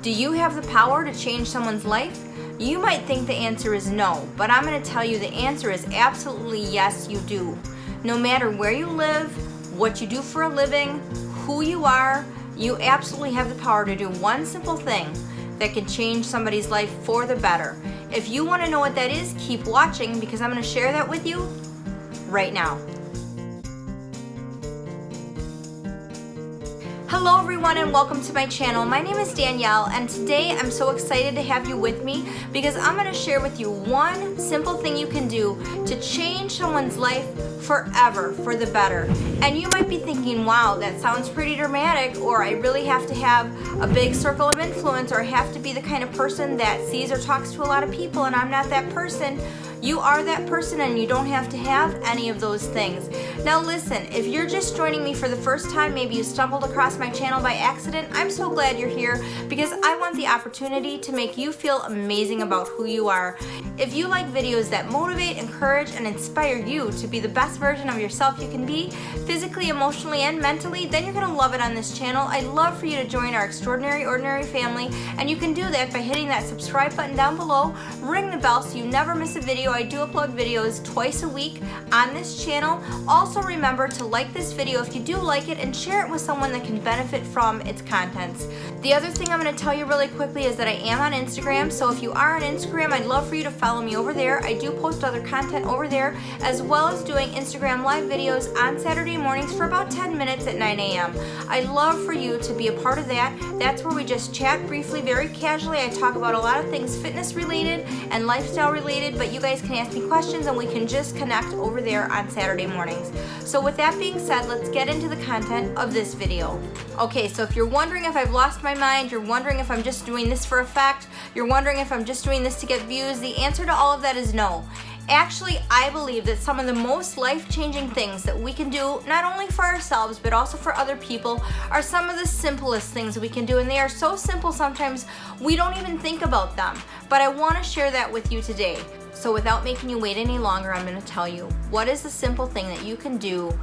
Do you have the power to change someone's life? You might think the answer is no, but I'm going to tell you the answer is absolutely yes, you do. No matter where you live, what you do for a living, who you are, you absolutely have the power to do one simple thing that can change somebody's life for the better. If you want to know what that is, keep watching because I'm going to share that with you right now. Hello everyone and welcome to my channel. My name is Danielle and today I'm so excited to have you with me because I'm going to share with you one simple thing you can do to change someone's life forever for the better. And you might be thinking, wow, that sounds pretty dramatic, or I really have to have a big circle of influence, or I have to be the kind of person that sees or talks to a lot of people and I'm not that person. You are that person and you don't have to have any of those things. Now listen, if you're just joining me for the first time, maybe you stumbled across my channel by accident, I'm so glad you're here because I want the opportunity to make you feel amazing about who you are. If you like videos that motivate, encourage, and inspire you to be the best version of yourself you can be, physically, emotionally, and mentally, then you're gonna love it on this channel. I'd love for you to join our extraordinary, ordinary family, and you can do that by hitting that subscribe button down below, ring the bell so you never miss a video. I do upload videos twice a week on this channel. Also remember to like this video if you do like it and share it with someone that can benefit from its contents. The other thing I'm going to tell you really quickly is that I am on Instagram, so if you are on Instagram, I'd love for you to follow me over there. I do post other content over there, as well as doing Instagram live videos on Saturday mornings for about 10 minutes at 9 a.m. I'd love for you to be a part of that. That's where we just chat briefly, very casually. I talk about a lot of things fitness related and lifestyle related, but you guys can ask me questions and we can just connect over there on Saturday mornings. So with that being said, let's get into the content of this video. Okay, so if you're wondering if I've lost my mind, you're wondering if I'm just doing this for effect, you're wondering if I'm just doing this to get views, the answer to all of that is no. Actually, I believe that some of the most life-changing things that we can do, not only for ourselves, but also for other people, are some of the simplest things we can do. And they are so simple sometimes we don't even think about them. But I want to share that with you today. So without making you wait any longer, I'm going to tell you what is the simple thing that you can do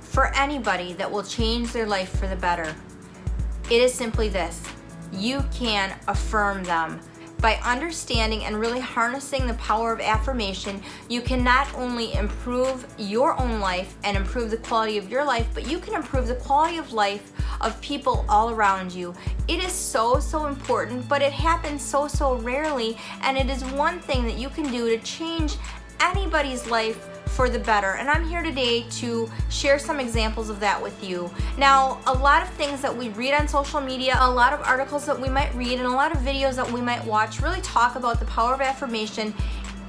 for anybody that will change their life for the better. It is simply this. You can affirm them. By understanding and really harnessing the power of affirmation, you can not only improve your own life and improve the quality of your life, but you can improve the quality of life of people all around you. It is so important, but it happens so rarely, and it is one thing that you can do to change anybody's life for the better. And I'm here today to share some examples of that with you. Now, a lot of things that we read on social media, a lot of articles that we might read, and a lot of videos that we might watch really talk about the power of affirmation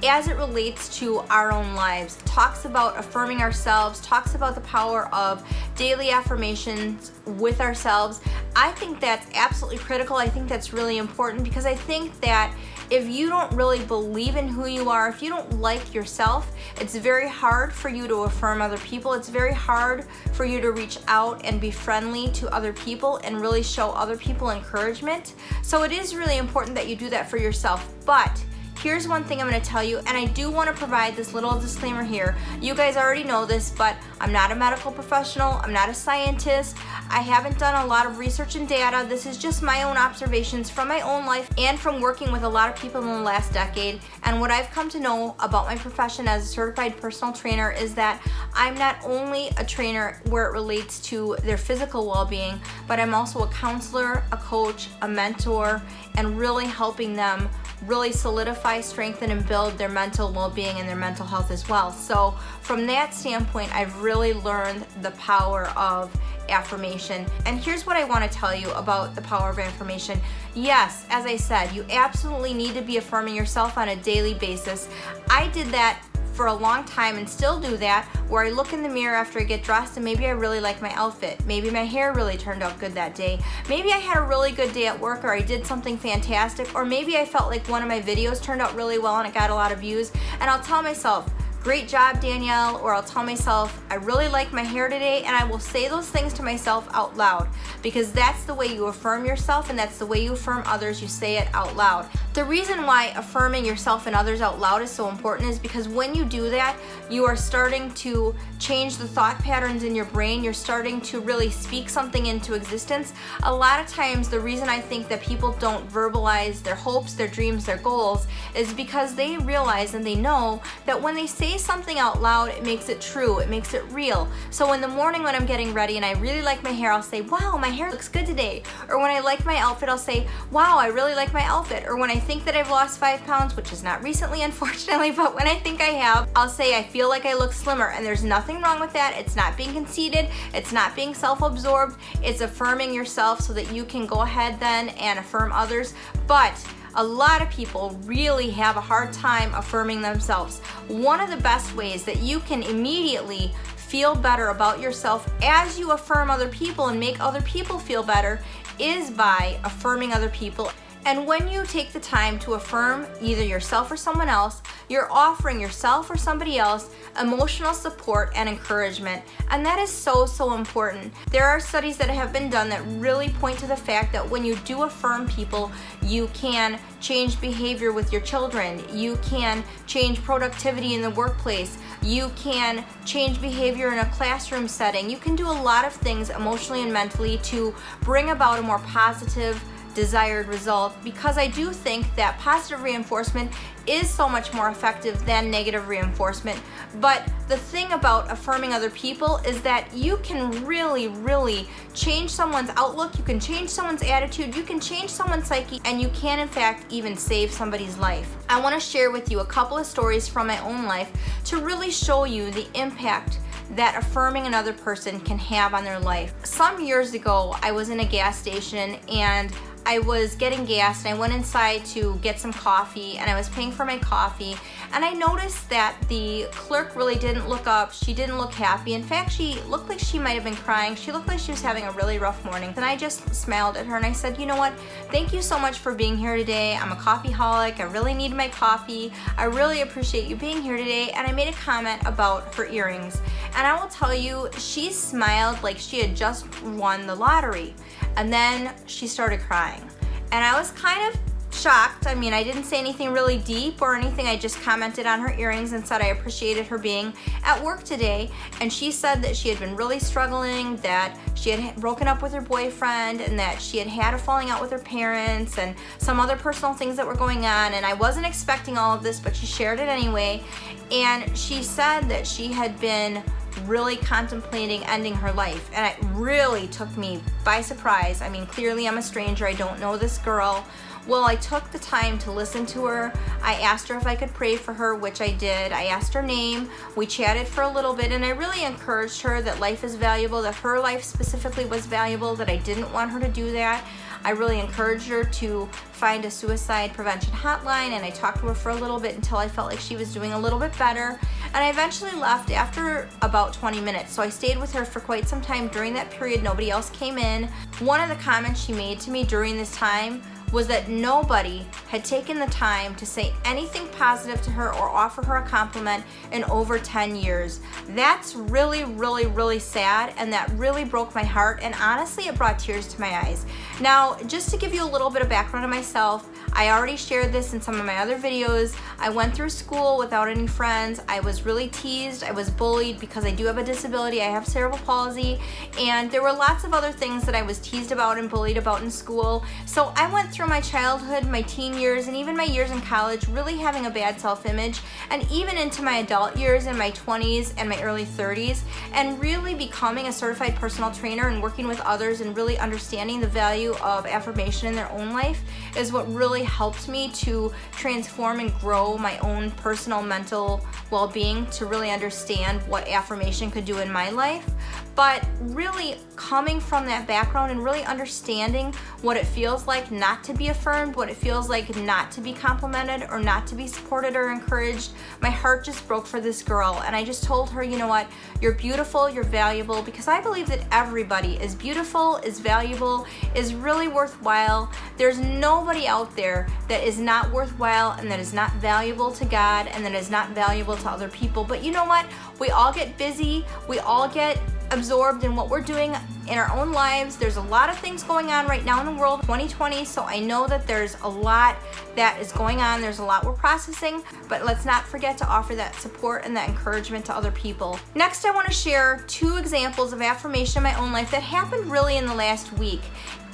as it relates to our own lives. Talks about affirming ourselves, talks about the power of daily affirmations with ourselves. I think that's absolutely critical. I think that's really important because I think that if you don't really believe in who you are, if you don't like yourself, it's very hard for you to affirm other people. It's very hard for you to reach out and be friendly to other people and really show other people encouragement. So it is really important that you do that for yourself. But here's one thing I'm going to tell you, and I do want to provide this little disclaimer here. You guys already know this, but I'm not a medical professional. I'm not a scientist. I haven't done a lot of research and data. This is just my own observations from my own life and from working with a lot of people in the last decade. And what I've come to know about my profession as a certified personal trainer is that I'm not only a trainer where it relates to their physical well-being, but I'm also a counselor, a coach, a mentor, and really helping them really solidify, strengthen, and build their mental well-being and their mental health as well. So from that standpoint, I've really learned the power of affirmation. And here's what I want to tell you about the power of affirmation. Yes, as I said, you absolutely need to be affirming yourself on a daily basis. I did that for a long time and still do that, where I look in the mirror after I get dressed and maybe I really like my outfit. Maybe my hair really turned out good that day. Maybe I had a really good day at work, or I did something fantastic, or maybe I felt like one of my videos turned out really well and it got a lot of views, and I'll tell myself, great job, Danielle, or I'll tell myself, I really like my hair today, and I will say those things to myself out loud because that's the way you affirm yourself and that's the way you affirm others. You say it out loud. The reason why affirming yourself and others out loud is so important is because when you do that, you are starting to change the thought patterns in your brain. You're starting to really speak something into existence. A lot of times, the reason I think that people don't verbalize their hopes, their dreams, their goals is because they realize and they know that when they say something out loud, it makes it true, it makes it real. So in the morning when I'm getting ready and I really like my hair, I'll say, wow, my hair looks good today. Or when I like my outfit, I'll say, wow, I really like my outfit. Or when I think that I've lost 5 pounds, which is not recently, unfortunately, but when I think I have, I'll say I feel like I look slimmer, and there's nothing wrong with that. It's not being conceited, it's not being self-absorbed, it's affirming yourself so that you can go ahead then and affirm others. But a lot of people really have a hard time affirming themselves. One of the best ways that you can immediately feel better about yourself as you affirm other people and make other people feel better is by affirming other people. And when you take the time to affirm either yourself or someone else, you're offering yourself or somebody else emotional support and encouragement. And that is so, so important. There are studies that have been done that really point to the fact that when you do affirm people, you can change behavior with your children. You can change productivity in the workplace. You can change behavior in a classroom setting. You can do a lot of things emotionally and mentally to bring about a more positive desired result, because I do think that positive reinforcement is so much more effective than negative reinforcement. But the thing about affirming other people is that you can really, really change someone's outlook, you can change someone's attitude, you can change someone's psyche, and you can in fact even save somebody's life. I want to share with you a couple of stories from my own life to really show you the impact that affirming another person can have on their life. Some years ago, I was in a gas station and I was getting gas, and I went inside to get some coffee, and I was paying for my coffee, and I noticed that the clerk really didn't look up. She didn't look happy. In fact, she looked like she might have been crying. She looked like she was having a really rough morning. And I just smiled at her and I said, you know what? Thank you so much for being here today. I'm a coffeeholic. I really need my coffee. I really appreciate you being here today. And I made a comment about her earrings. And I will tell you, she smiled like she had just won the lottery. And then she started crying. And I was kind of shocked. I mean, I didn't say anything really deep or anything. I just commented on her earrings and said I appreciated her being at work today. And she said that she had been really struggling, that she had broken up with her boyfriend, and that she had had a falling out with her parents and some other personal things that were going on. And I wasn't expecting all of this, but she shared it anyway. And she said that she had been really contemplating ending her life, and it really took me by surprise. I mean, clearly I'm a stranger, I don't know this girl. Well, I took the time to listen to her. I asked her if I could pray for her, which I did. I asked her name, we chatted for a little bit, and I really encouraged her that life is valuable, that her life specifically was valuable, that I didn't want her to do that. I really encouraged her to find a suicide prevention hotline, and I talked to her for a little bit until I felt like she was doing a little bit better. And I eventually left after about 20 minutes. So I stayed with her for quite some time. During that period, nobody else came in. One of the comments she made to me during this time was that nobody had taken the time to say anything positive to her or offer her a compliment in over 10 years. That's really, really, really sad, and that really broke my heart, and honestly, it brought tears to my eyes. Now, just to give you a little bit of background on myself, I already shared this in some of my other videos. I went through school without any friends. I was really teased. I was bullied because I do have a disability. I have cerebral palsy, and there were lots of other things that I was teased about and bullied about in school. So I went through my childhood, my teen years, and even my years in college really having a bad self-image, and even into my adult years in my 20s and my early 30s, and really becoming a certified personal trainer and working with others and really understanding the value of affirmation in their own life is what really helped me to transform and grow my own personal mental well-being, to really understand what affirmation could do in my life. But really coming from that background and really understanding what it feels like not to be affirmed, what it feels like not to be complimented or not to be supported or encouraged, my heart just broke for this girl. And I just told her, you know what, you're beautiful, you're valuable, because I believe that everybody is beautiful, is valuable, is really worthwhile. There's nobody out there that is not worthwhile and that is not valuable to God and that is not valuable to other people. But you know what? We all get busy, we all get absorbed in what we're doing in our own lives. There's a lot of things going on right now in the world, 2020, so I know that there's a lot that is going on. There's a lot we're processing, but let's not forget to offer that support and that encouragement to other people. Next, I want to share 2 examples of affirmation in my own life that happened really in the last week.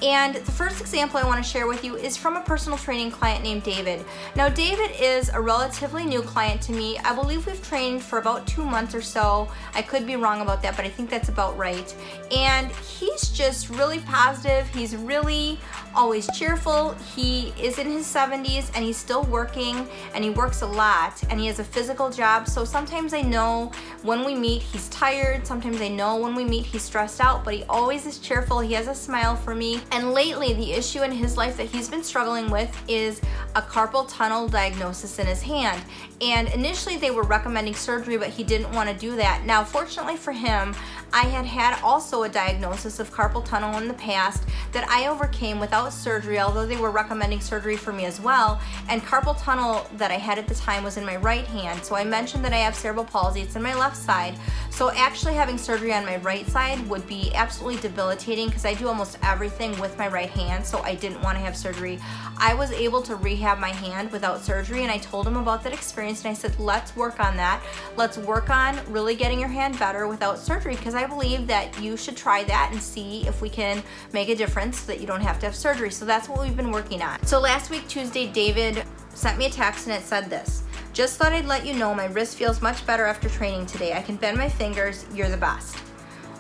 And the first example I want to share with you is from a personal training client named David. Now, David is a relatively new client to me. I believe we've trained for about 2 months or so. I could be wrong about that, but I think that's about right. And he's just really positive. He's really always cheerful. He is in his 70s and he's still working, and he works a lot, and he has a physical job. So sometimes I know when we meet he's tired. Sometimes I know when we meet he's stressed out, but he always is cheerful. He has a smile for me. And lately, the issue in his life that he's been struggling with is a carpal tunnel diagnosis in his hand. And initially they were recommending surgery, but he didn't want to do that. Now, fortunately for him, I had also a diagnosis of carpal tunnel in the past that I overcame without surgery, although they were recommending surgery for me as well. And carpal tunnel that I had at the time was in my right hand. So I mentioned that I have cerebral palsy. It's in my left side. So actually having surgery on my right side would be absolutely debilitating because I do almost everything with my right hand, so I didn't want to have surgery. I was able to rehab my hand without surgery, and I told him about that experience, and I said, let's work on that. Let's work on really getting your hand better without surgery, because I believe that you should try that and see if we can make a difference so that you don't have to have surgery. So that's what we've been working on. So last week, Tuesday, David sent me a text and it said this: just thought I'd let you know my wrist feels much better after training today. I can bend my fingers. You're the best.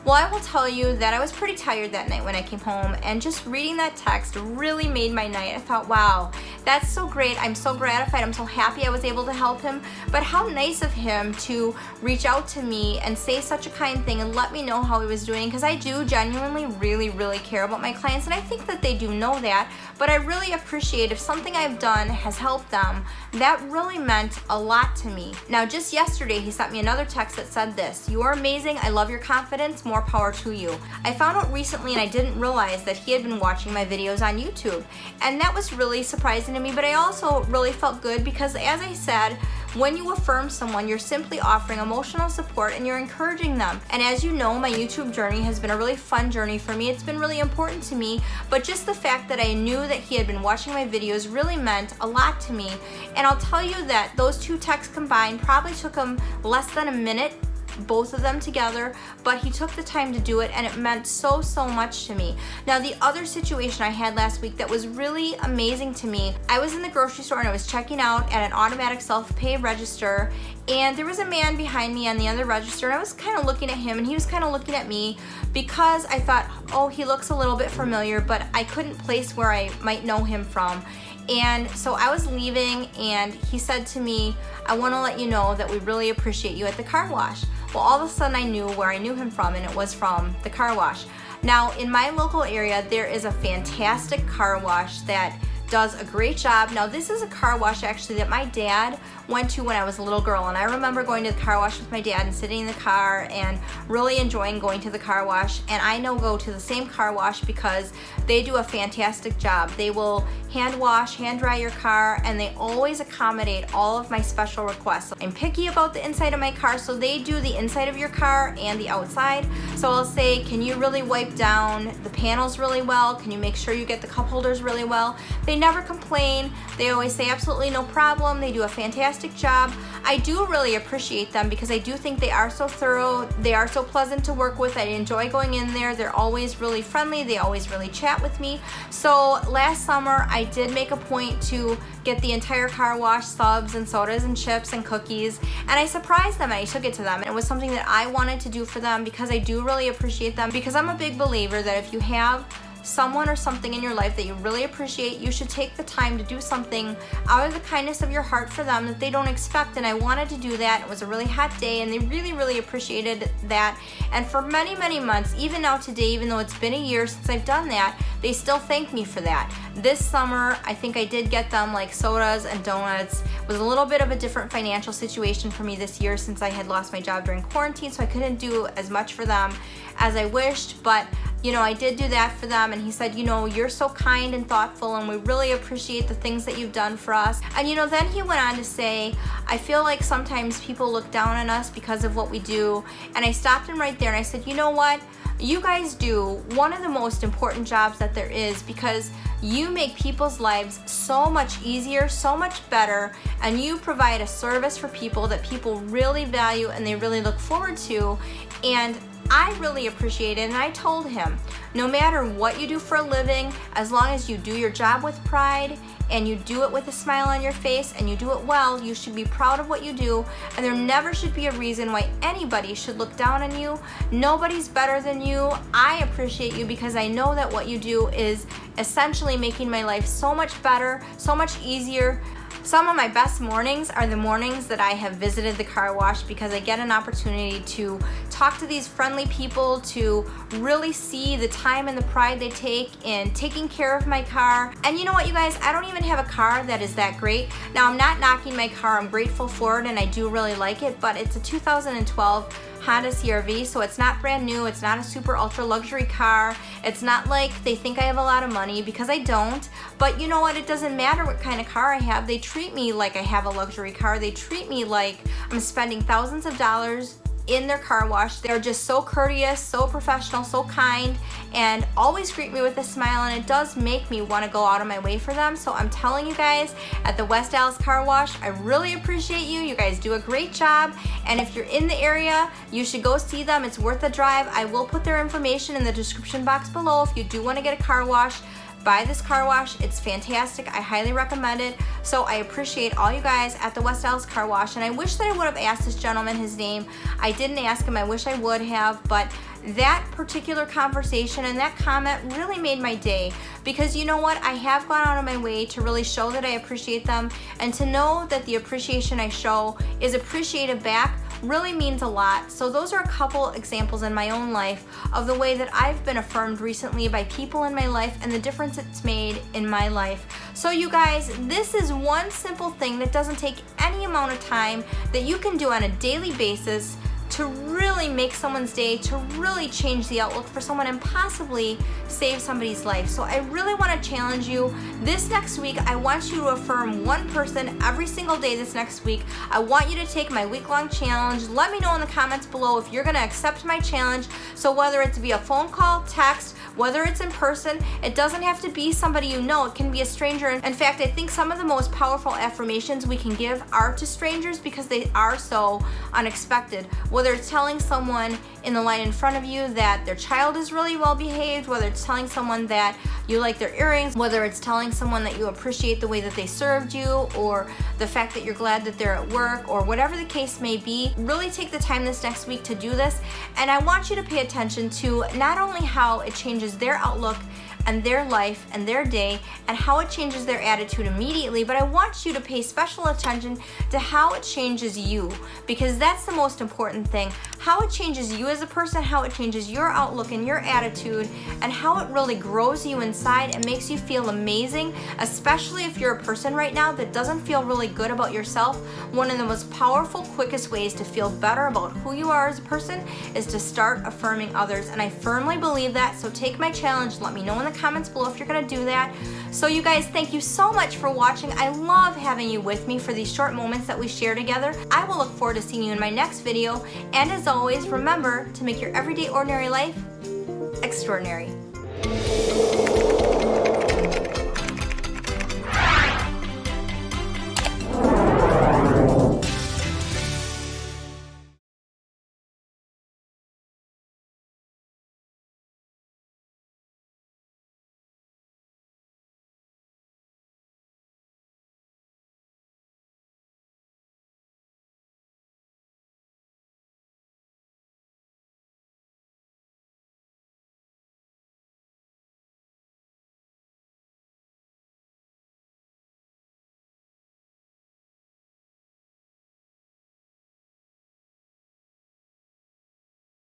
Well, I will tell you that I was pretty tired that night when I came home, and just reading that text really made my night. I thought, wow, that's so great. I'm so gratified. I'm so happy I was able to help him. But how nice of him to reach out to me and say such a kind thing and let me know how he was doing, because I do genuinely really care about my clients, and I think that they do know that. But I really appreciate if something I've done has helped them. That really meant a lot to me. Now, just yesterday, he sent me another text that said this: you are amazing. I love your confidence. More power to you. I found out recently, and I didn't realize that he had been watching my videos on YouTube. And that was really surprising to me, but I also really felt good because, as I said, when you affirm someone, you're simply offering emotional support and you're encouraging them. And as you know, my YouTube journey has been a really fun journey for me. It's been really important to me, but just the fact that I knew that he had been watching my videos really meant a lot to me. And I'll tell you that those 2 texts combined probably took him less than a minute, both of them together, but he took the time to do it, and it meant so much to me. Now, the other situation I had last week that was really amazing to me, I was in the grocery store and I was checking out at an automatic self-pay register, and there was a man behind me on the other register, and I was kind of looking at him and he was kind of looking at me because I thought, oh, he looks a little bit familiar, but I couldn't place where I might know him from. And so I was leaving and he said to me, I want to let you know that we really appreciate you at the car wash. Well, all of a sudden I knew where I knew him from, and it was from the car wash. Now, in my local area, there is a fantastic car wash that does a great job. Now, this is a car wash actually that my dad went to when I was a little girl, and I remember going to the car wash with my dad and sitting in the car and really enjoying going to the car wash. And I now go to the same car wash because they do a fantastic job. They will hand wash, hand dry your car, and they always accommodate all of my special requests. I'm picky about the inside of my car, so they do the inside of your car and the outside. So I'll say, can you really wipe down the panels really well? Can you make sure you get the cup holders really well? They never complain. They always say absolutely no problem. They do a fantastic job. I do really appreciate them because I do think they are so thorough. They are so pleasant to work with. I enjoy going in there. They're always really friendly. They always really chat with me. So last summer, I did make a point to get the entire car wash, subs and sodas and chips and cookies, and I surprised them and I took it to them. And it was something that I wanted to do for them because I do really appreciate them, because I'm a big believer that if you have someone or something in your life that you really appreciate, you should take the time to do something out of the kindness of your heart for them that they don't expect. And I wanted to do that. It was a really hot day and they really appreciated that. And for many months, even now today, even though it's been a year since I've done that, they still thank me for that. This summer, I think I did get them like sodas and donuts. It was a little bit of a different financial situation for me this year since I had lost my job during quarantine, so I couldn't do as much for them. as I wished, but you know, I did do that for them, and he said, you know, you're so kind and thoughtful, and we really appreciate the things that you've done for us. And you know, then he went on to say, I feel like sometimes people look down on us because of what we do. And I stopped him right there and I said, you know what? You guys do one of the most important jobs that there is, because you make people's lives so much easier, so much better, and you provide a service for people that people really value and they really look forward to. And I really appreciate it, and I told him, no matter what you do for a living, as long as you do your job with pride and you do it with a smile on your face and you do it well, you should be proud of what you do, and there never should be a reason why anybody should look down on you. Nobody's better than you. I appreciate you because I know that what you do is essentially making my life so much better, so much easier. Some of my best mornings are the mornings that I have visited the car wash, because I get an opportunity to talk to these friendly people, to really see the time and the pride they take in taking care of my car. And you know what, you guys, I don't even have a car that is that great. Now, I'm not knocking my car. I'm grateful for it and I do really like it, but it's a 2012 Honda CR-V, so it's not brand new. It's not a super ultra luxury car. It's not like they think I have a lot of money, because I don't. But you know what? It doesn't matter what kind of car I have. They treat me like I have a luxury car. They treat me like I'm spending thousands of dollars in their car wash. They're just so courteous, so professional, so kind, and always greet me with a smile, and it does make me want to go out of my way for them. So I'm telling you guys, at the West Allis Car Wash, I really appreciate you. You guys do a great job, and if you're in the area, you should go see them. It's worth the drive. I will put their information in the description box below if you do want to get a car wash. Buy this car wash. It's fantastic. I highly recommend it. So I appreciate all you guys at the West Allis Car Wash, and I wish that I would have asked this gentleman his name. I didn't ask him. I wish I would have, but that particular conversation and that comment really made my day, because you know what? I have gone out of my way to really show that I appreciate them, and to know that the appreciation I show is appreciated back really means a lot. So those are a couple examples in my own life of the way that I've been affirmed recently by people in my life and the difference it's made in my life. So you guys, this is one simple thing that doesn't take any amount of time, that you can do on a daily basis to really make someone's day, to really change the outlook for someone, and possibly save somebody's life. So I really want to challenge you this next week. I want you to affirm one person every single day this next week. I want you to take my week-long challenge. Let me know in the comments below if you're going to accept my challenge. So whether it's via phone call, text, whether it's in person, it doesn't have to be somebody you know. It can be a stranger. In fact, I think some of the most powerful affirmations we can give are to strangers, because they are so unexpected. Whether it's telling someone in the line in front of you that their child is really well behaved, whether it's telling someone that you like their earrings, whether it's telling someone that you appreciate the way that they served you, or the fact that you're glad that they're at work, or whatever the case may be, really take the time this next week to do this. And I want you to pay attention to not only how it changes their outlook and their life and their day, and how it changes their attitude immediately, but I want you to pay special attention to how it changes you, because that's the most important thing. How it changes you as a person, how it changes your outlook and your attitude, and how it really grows you inside and makes you feel amazing, especially if you're a person right now that doesn't feel really good about yourself. One of the most powerful, quickest ways to feel better about who you are as a person is to start affirming others, and I firmly believe that. So take my challenge. Let me know in the comments below if you're gonna do that. So you guys, thank you so much for watching. I love having you with me for these short moments that we share together. I will look forward to seeing you in my next video, and as always, remember to make your everyday ordinary life extraordinary.